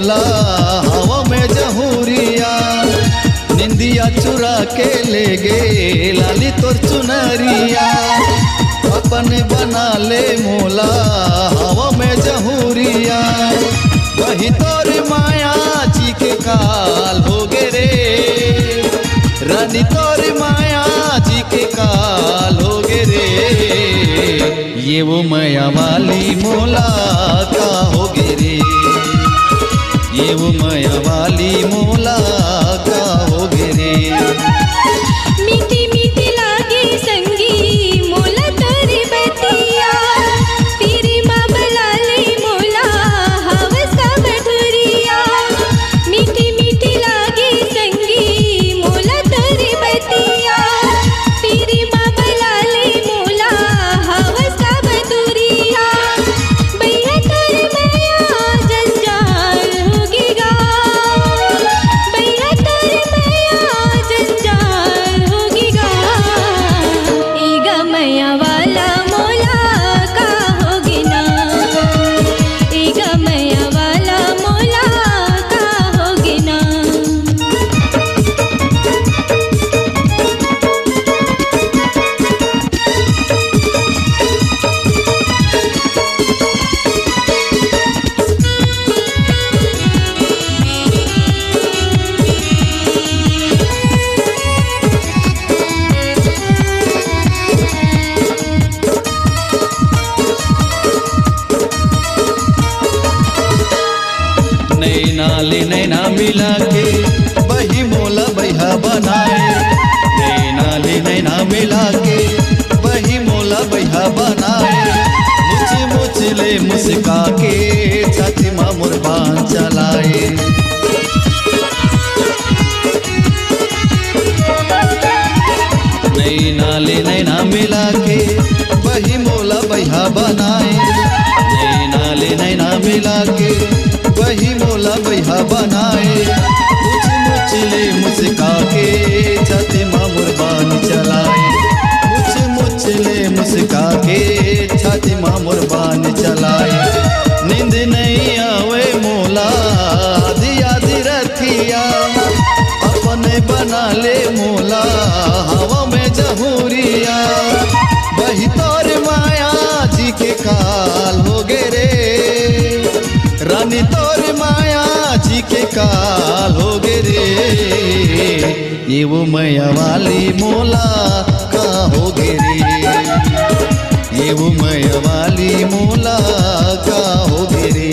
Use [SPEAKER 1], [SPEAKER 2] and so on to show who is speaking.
[SPEAKER 1] मोला हवा में जहूरिया, निंदिया चुरा के ले गे लाली तोर चुनरिया। अपने बना ले मोला हवा में जहूरिया, वही तोर माया जी के काल हो गे रे, रानी तोर माया जी के काल हो गे रे। ये वो माया वाली मोला का हो गे रे, ये वो माया वाली मोला का हो गे रे।
[SPEAKER 2] मीठी मीठी लागे संगी मोला तोरी बतिया, तेरी माँ बुला ले मोला हवस का मधुरिया। मीठी मीठी लागे संगी मोला तोरी बतिया, तेरी माँ बुला ले मोला हवस का मधुरिया। भैया तोरी मैया जंजाल होगेगा, भैया तोरी मैया जंजाल होगेगा। एगा मैया वाला मोला का होगे ना, एगा मैया वाला मोला का होगे ना।
[SPEAKER 1] नैना ले नैना मिला के वही मोला बैहा बनाए, नैना ले नैना मिला के वही मोला बैहा बनाए। मुझ मुझ ले मुस्का के छाती माँ मुरबान चलाए। नैना ले नैना मिला के वही मोला बैहा बनाए, नैना ले नैना मिला के वही मोला बैहा बनाए। मुझ मुझ ले मुस्का के छाती माँ मुरबान चलाए, मुझ मुझ ले मुस्का के छाती माँ मुरबान चलाए। नींद नहीं आवे मोला आधी आधी रतिया, अपने बना ले मोला हवा में जहूरिया। वही तोर माया जी के काल हो गे रे, रानी तोर माया जी के काल हो गे रे। ये वो माया वाली मोला का हो गे रे, ये वो माया वाली मोला का हो गे रे।